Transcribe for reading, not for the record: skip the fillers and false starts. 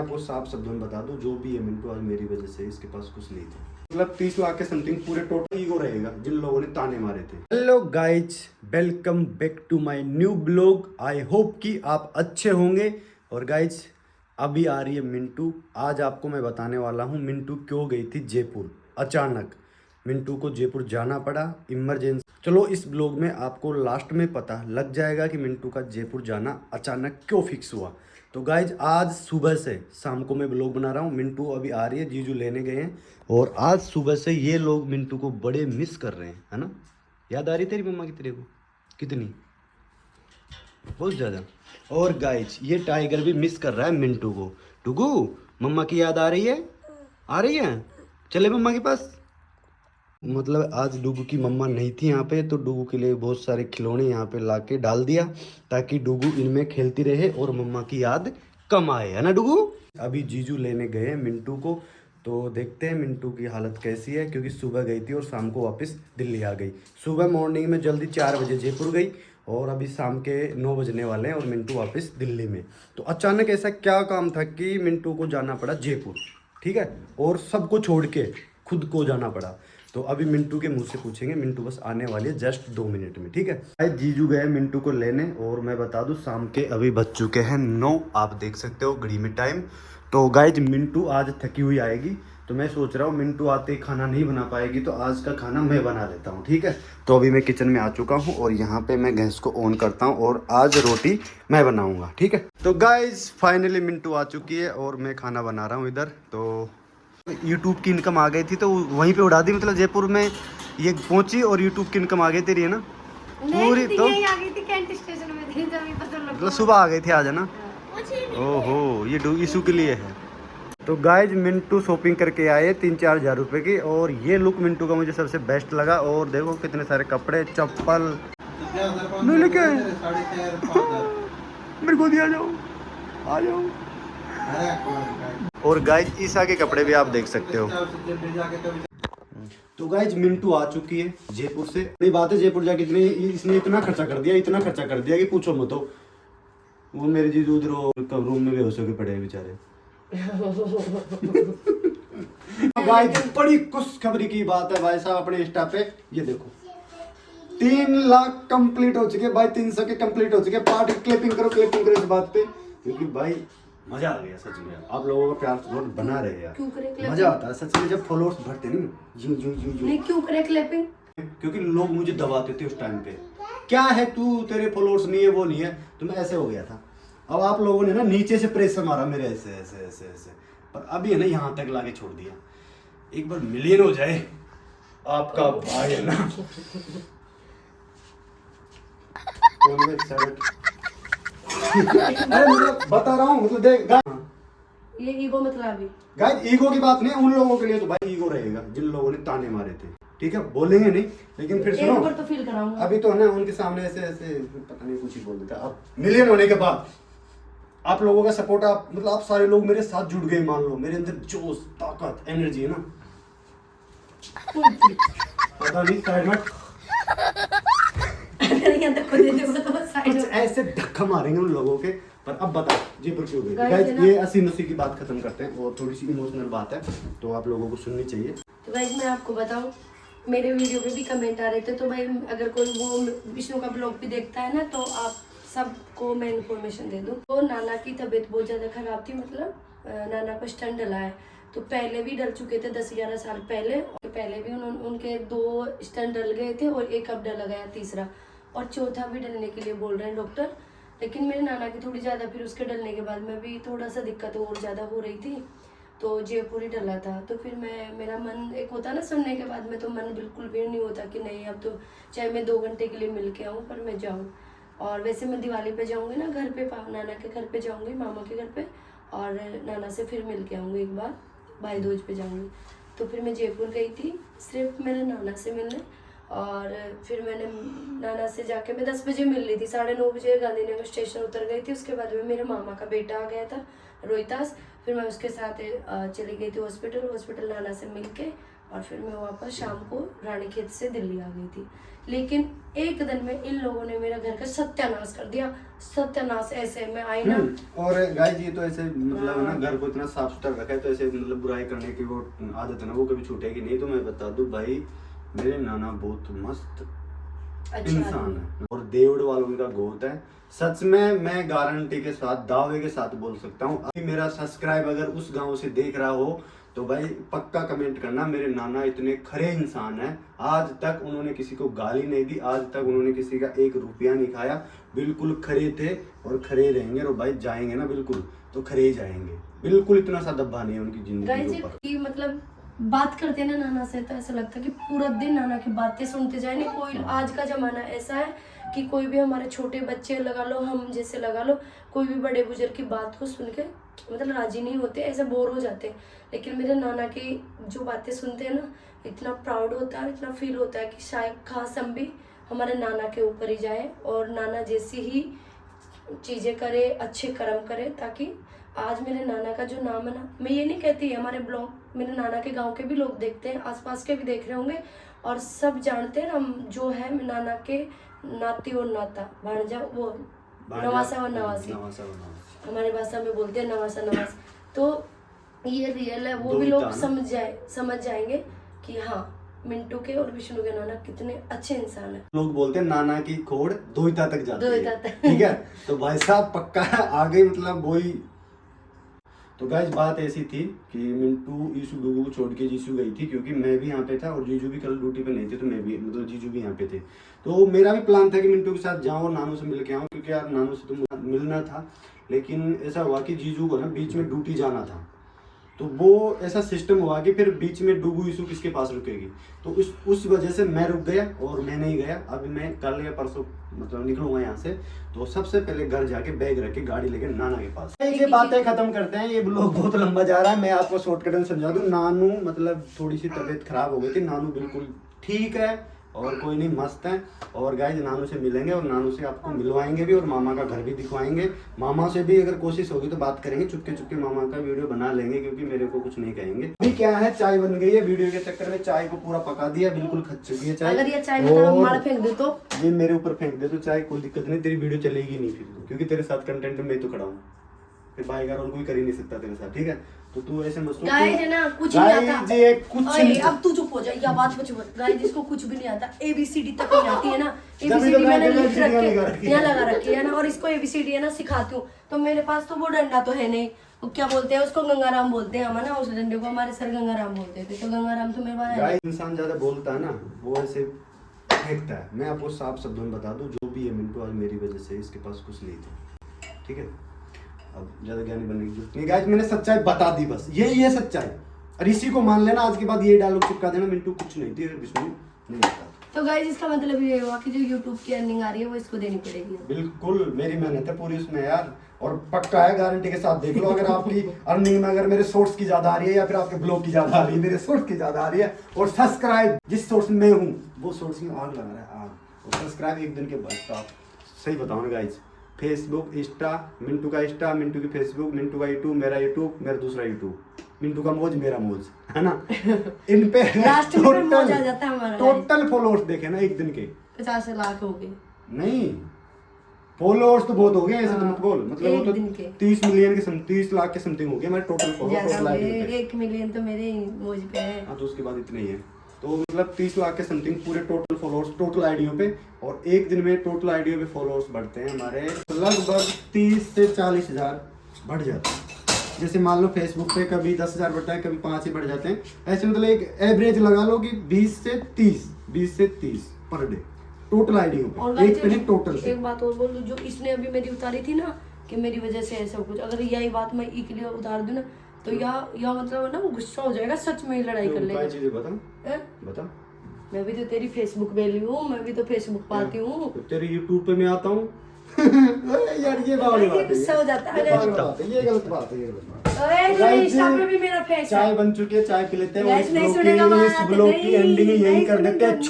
आपको साफ शब्दों में बता दूं, जो भी है मिंटू आज मेरी वजह से, इसके पास कुछ नहीं था। मतलब 30 लाख के समथिंग पूरे टोटल ईगो रहेगा जिन लोगों ने ताने मारे थे। Hello guys, welcome back to my new blog. I hope कि आप अच्छे होंगे। और गाइज अभी आ रही है मिंटू। आज आपको मैं बताने वाला हूँ मिंटू क्यों गई थी जयपुर अचानक। मिंटू को जयपुर जाना पड़ा इमरजेंसी। चलो इस ब्लॉग में आपको लास्ट में पता लग जाएगा कि मिंटू का जयपुर जाना अचानक क्यों फिक्स हुआ। तो गाइज आज सुबह से शाम को मैं ब्लॉग बना रहा हूँ। मिंटू अभी आ रही है, जीजू लेने गए हैं और आज सुबह से ये लोग मिंटू को बड़े मिस कर रहे हैं, है ना। याद आ रही तेरी मम्मा की तेरे को कितनी, बहुत ज़्यादा। और गाइज ये टाइगर भी मिस कर रहा है मिंटू को। टुगू मम्मा की याद आ रही है, आ रही है, चले मम्मा के पास। मतलब आज डुगू की मम्मा नहीं थी यहाँ पे, तो डुगू के लिए बहुत सारे खिलौने यहाँ पे ला के डाल दिया ताकि डुगू इनमें खेलती रहे और मम्मा की याद कम आए, है ना डुगू। अभी जीजू लेने गए हैं मिंटू को, तो देखते हैं मिंटू की हालत कैसी है, क्योंकि सुबह गई थी और शाम को वापस दिल्ली आ गई। सुबह मॉर्निंग में जल्दी 4 बजे जयपुर गई और अभी शाम के 9 बजने वाले हैं और मिंटू वापस दिल्ली में। तो अचानक ऐसा क्या काम था कि मिंटू को जाना पड़ा जयपुर, ठीक है, और सबको छोड़ के खुद को जाना पड़ा। तो अभी मिंटू के मुंह से पूछेंगे। मिंटू बस आने वाली है जस्ट 2 मिनट में, ठीक है। भाई जीजू गए मिंटू को लेने और मैं बता दूं शाम के अभी बज चुके हैं 9, आप देख सकते हो घड़ी में टाइम। तो गाइज मिंटू आज थकी हुई आएगी, तो मैं सोच रहा हूँ मिंटू आते ही खाना नहीं बना पाएगी तो आज का खाना मैं बना लेता हूँ, ठीक है। तो अभी मैं किचन में आ चुका हूँ और यहाँ पे मैं गैस को ऑन करता हूँ और आज रोटी मैं बनाऊँगा, ठीक है। तो गाइज फाइनली मिंटू आ चुकी है और मैं खाना बना रहा हूँ इधर। तो यूट्यूब की इनकम आ गई थी तो वहीं पे उड़ा दी, मतलब जयपुर में ये पहुंची और यूट्यूब की इनकम आ गई तेरी, है ना पूरी। तो आ गई थी कैंट स्टेशन में थी जब ये पता लगा। मतलब सुबह आ गई थी आज, है ना। ओहो ये इशू के लिए है। तो गाइज मिंटू शॉपिंग करके आए 3-4 हज़ार रुपए की, और ये लुक मिंटू का मुझे सबसे बेस्ट लगा। और देखो कितने सारे कपड़े चप्पल नहीं लेके आए। मेरे को दिया, जाओ आ जाओ। और गाइज ईसा के कपड़े भी आप देख सकते हो। तो गाइज मिंटू आ चुकी है जयपुर से। बड़ी बात है, जयपुर जाके इसने इतना खर्चा कर दिया कि पूछो मत। तो वो मेरे जीजू उधर रूम में बेहोश होके पड़े हैं बेचारे। गाइज बड़ी खुशखबरी की बात है भाई साहब, अपने इंस्टा पे ये देखो 3 लाख कंप्लीट हो चुके भाई, 300 के कंप्लीट हो चुके। पार्टी क्लिपिंग करो इस बात पे, क्योंकि भाई मजा आ गया सच में। आप लोगों का प्यार सपोर्ट बना रहे यार, मजा आता है सच में जब फॉलोअर्स बढ़ते नहीं। नहीं क्यों करे क्लिपिंग? क्योंकि लोग मुझे दबाते थे उस टाइम पे, क्या है तू, तेरे फॉलोअर्स नहीं है वो नहीं है, तो मैं ऐसे हो गया था। अब आप लोगों ने ना नीचे से प्रेशर मारा मेरे ऐसे ऐसे ऐसे ऐसे, पर अभी है ना यहाँ तक लाके छोड़ दिया। एक बार मिलियन हो जाए आपका भाई है ना। अरे मतलब बता रहा हूँ, मतलब देख ये ईगो मतलब गाइस ईगो की बात नहीं, उन लोगों के लिए तो भाई ईगो रहेगा जिन लोगों ने ताने मारे थे, ठीक है, बोलेंगे नहीं लेकिन फिर सुनो तो फील कराऊंगा। अभी तो है ना उनके सामने ऐसे ऐसे पता नहीं कुछ ही बोल देता। अब मिलियन होने के बाद आप लोगों का सपोर्ट, आप मतलब आप सारे लोग मेरे साथ जुड़ गए, मान लो मेरे अंदर जोश ताकत एनर्जी है ना। पता नहीं साइड में कुछ ऐसे धक्का मारेंगे उन लोगों के। पर अब बता जयपुर क्यों गई गाइस, ये हंसी मस्ती की बात खत्म करते हैं और थोड़ी सी इमोशनल बात है तो आप लोगों को सुननी चाहिए। तो गाइस मैं आपको बताऊं, मेरे वीडियो पे भी कमेंट आ रहे थे, तो भाई अगर कोई वो विष्णु का ब्लॉग भी देखता है ना, तो आप सबको मैं इन्फॉर्मेशन दे दूं। तो नाना की तबीयत बहुत ज़्यादा खराब थी, मतलब नाना को स्टंट डला है। तो पहले भी डल चुके थे 10-11 साल पहले, और पहले भी उनके 2 स्टंट डल गए थे और एक अब डला गया तीसरा, और चौथा भी डलने के लिए बोल रहे हैं डॉक्टर। लेकिन मेरे नाना की थोड़ी ज़्यादा फिर उसके डलने के बाद में भी थोड़ा सा दिक्कत और ज़्यादा हो रही थी, तो जयपुर ही डला था। तो फिर मेरा मन एक होता ना सुनने के बाद में, तो मन बिल्कुल भी नहीं होता कि नहीं अब तो चाहे मैं 2 घंटे के लिए मिल के आऊँ पर मैं जाऊँ। और वैसे मैं दिवाली पे जाऊँगी ना घर पे, नाना के घर पे जाऊँगी, मामा के घर पे, और नाना से फिर मिल के आऊँगी एक बार, भाई दूज पे जाऊँगी। तो फिर मैं जयपुर गई थी सिर्फ मेरे नाना से मिलने, और फिर मैंने नाना से जाके मैं 10 बजे मिल रही थी, 9:30 बजे गांधीनगर स्टेशन उतर गई थी। उसके बाद में मेरे मामा का बेटा आ गया था रोहितास, फिर मैं उसके साथ चली गई थी हॉस्पिटल नाना से मिल के, और फिर मैं वापस शाम को रानीखेत से दिल्ली आ गई थी। लेकिन एक दिन में इन लोगों ने मेरा घर का सत्यानाश कर दिया। सत्यानाश ऐसे मैं आई ना। और गाइस ये तो ऐसे मतलब है ना, घर को इतना साफ सुथरा रखा है तो ऐसे मतलब बुराई करने की वो आदत है ना, वो कभी छूटेगी नहीं। तो मैं बता दूं भाई, मेरे नाना बहुत मस्त इंसान है और देवड़ वालों का गोत है। सच में मैं गारंटी के साथ, दावे के साथ बोल सकता हूँ। अभी मेरा सब्सक्राइब अगर उस गांव से देख रहा हो तो भाई पक्का कमेंट करना, मेरे नाना इतने खरे इंसान हैं। आज तक उन्होंने किसी को गाली नहीं दी, आज तक उन्होंने किसी का 1 रुपया नहीं खाया। बिल्कुल खरे थे और खरे रहेंगे। और भाई जाएंगे ना बिल्कुल तो खरे ही जाएंगे। बिल्कुल इतना सा दब्बा नहीं है उनकी जिंदगी के ऊपर। मतलब बात करते ना नाना से तो ऐसा लगता है कि पूरा दिन नाना की बातें सुनते जाए। नहीं कोई, आज का जमाना ऐसा है कि कोई भी हमारे छोटे बच्चे लगा लो, हम जैसे लगा लो, कोई भी बड़े बुजुर्ग की बात को सुन के मतलब राजी नहीं होते, ऐसे बोर हो जाते हैं। लेकिन मेरे नाना की जो बातें सुनते हैं ना, इतना प्राउड होता है, इतना फील होता है कि शायद खास हम भी हमारे नाना के ऊपर ही जाए और नाना जैसी ही चीज़ें करे, अच्छे कर्म करे, ताकि आज मेरे नाना का जो नाम है ना, मैं ये नहीं कहती हमारे ब्लॉग मेरे नाना के गांव के भी लोग देखते हैं, आसपास के भी देख रहे होंगे और सब जानते हैं हम जो है नाना के नाती और नाता भांजा, वो नवासा और नवासी, हमारी भाषा में बोलते हैं नवासा नवासी। तो ये रियल है, वो भी लोग समझ जाएंगे कि हाँ मिंटू के और विष्णु के नाना कितने अच्छे इंसान है। लोग बोलते हैं नाना की खोड़ दोहिता तक जाती दोहिता है, तक। ठीक है। तो भाई साहब पक्का आगे मतलब वही। तो गाइस बात ऐसी थी कि मिंटू ईशु डुगू को छोड़ के जीशु गई थी, क्योंकि मैं भी यहाँ पे था और जीजू भी कल ड्यूटी पे नहीं थे, तो मैं भी मतलब जीजू भी यहाँ पे थे। तो मेरा भी प्लान था कि मिंटू के साथ जाऊँ और नानू से मिल के आऊँ, क्योंकि यार नानू से तो मिलना था। लेकिन ऐसा हुआ कि जीजू को ना बीच में ड्यूटी जाना था, तो वो ऐसा सिस्टम हुआ कि फिर बीच में डुगू ईशु किसके पास रुकेगी। तो उस वजह से मैं रुक गया और मैं नहीं गया। अभी मैं कल या परसों मतलब निकलूंगा यहाँ से, तो सबसे पहले घर जाके बैग रख के गाड़ी लेके नाना के पास। ये बातें खत्म करते हैं, ये ब्लॉग बहुत लंबा जा रहा है। मैं आपको शॉर्टकट में समझा दूं। नानू मतलब थोड़ी सी तबीयत खराब हो गई थी, नानू बिल्कुल ठीक है और कोई नहीं, मस्त है। और गाइस नानू से मिलेंगे और नानू से आपको मिलवाएंगे भी और मामा का घर भी दिखवाएंगे। मामा से भी अगर कोशिश होगी तो बात करेंगे, चुपके चुपके मामा का वीडियो बना लेंगे, क्योंकि मेरे को कुछ नहीं कहेंगे। अभी क्या है, चाय बन गई है। वीडियो के चक्कर में चाय को पूरा पका दिया, बिल्कुल खच चुकी है चाय। अगर ये चाय में मार फेंक दे तो ये मेरे ऊपर फेंक दे तो चाय कोई दिक्कत नहीं, तेरी वीडियो चलेगी नहीं फिर, क्योंकि तेरे साथ कंटेंट में तो खड़ा हूँ। फिर भाई का रोल कोई कर ही नहीं सकता तेरे साथ, ठीक है। तो तू ऐसे मत सोच। गाइस है ना, कुछ नहीं आता। ये कुछ नहीं। अब तू चुप हो जा, या बात कुछ मत। गाइस जिसको कुछ भी नहीं आता, ABCD तक नहीं आती है ना, ABCD मैंने लिख रखी यहाँ लगा रखी है ना, और इसको ABCD है ना सिखाती हूँ। तो मेरे पास तो वो डंडा तो है नहीं, वो क्या बोलते हैं उसको, गंगाराम बोलते हैं हम ना, उस डंडे को हमारे सर गंगाराम बोलते थे। तो गंगाराम तो मेरे पास है। इंसान ज्यादा बोलता है ना, वो ऐसे फेंकता है। मैं आपको साफ शब्दों में बता दूं, जो भी है मिंटू आज मेरी वजह से, इसके पास कुछ नहीं था, ठीक है। अब ज्यादा ज्ञानी बनने की जरूरत नहीं गाइस, मैंने सच्चाई बता दी बस, यही है सच्चाई। और इसी को मान लेना, आज के बाद ये डायलॉग चिपका देना, मिंटू कुछ नहीं थी, विष्णु नहीं था। तो गाइस इसका मतलब ये हुआ कि जो YouTube की अर्निंग आ रही है वो इसको देनी पड़ेगी। बिल्कुल मेरी मेहनत है पूरी उसमें यार, और पक्का है, गारंटी के साथ देख लो। अगर आपकी अर्निंग में अगर मेरे सोर्स की ज्यादा आ रही है या फिर आपके ब्लॉग की ज्यादा आ रही है, मेरे सोर्स की ज्यादा आ रही है, और सब्सक्राइब जिस सोर्स में हूँ वो सोर्स में आग लगा रहा है, आग। और सब्सक्राइब एक दिन के बाद सही बताओ ना गाइस, फेसबुक, इंस्टा, मिंटू का इंस्टा, मिंटू की फेसबुक, मिंटू का यूट्यूब, मेरा दूसरा यूट्यूब, मिंटू का मौज मेरा मौज, है ना। इन पे टोटल फॉलोअर्स देखे ना एक दिन के 50 लाख हो गए। नहीं फॉलोअर्स तो बहुत हो गए, ऐसे तो मत बोल, मतलब वो तो 30 मिलियन के 30 लाख के समथिंग हो गए हमारे टोटल फॉलोअर्स। 1 मिलियन तो मेरे मौज पे है। हाँ तो उसके बाद इतने ही है, तो मतलब 30 लाख के समथिंग पूरे टोटल फॉलोअर्स टोटल आईडियो पे। और एक दिन में टोटल आईडियो पे फॉलोअर्स बढ़ते हैं हमारे लगभग 30 से 40 हज़ार बढ़ जाते हैं। जैसे मान लो फेसबुक पे कभी 10,000 बढ़ता है, कभी 5 ही बढ़ जाते हैं, ऐसे मतलब एक एवरेज लगा लो कि 20 से 30 पर डे टोटल आईडियो पे, एक पे नहीं टोटल पे। एक बात और बोल दूं, जो इसने अभी मेरी उतारी थी ना कि मेरी वजह से ऐसा कुछ, अगर यही बात मैं ई के लिए उतार दूं ना तो या मतलब ना गुस्सा हो जाएगा, सच में ही लड़ाई कर लेगा। बता मैं भी तो तेरी फेसबुक वैली हूँ, मैं भी तो फेसबुक पाती हूँ, तो तेरी यूट्यूब पे मैं आता हूँ। यार ये गुस्सा हो जाता है, ये गलत बात है। इंस्टा पे भी मेरा फेस चाय बन चुकी है, चाय पी लेते हैं। नहीं सुनेगा इस ब्लॉग की एंडिंग यही कर देते हैं।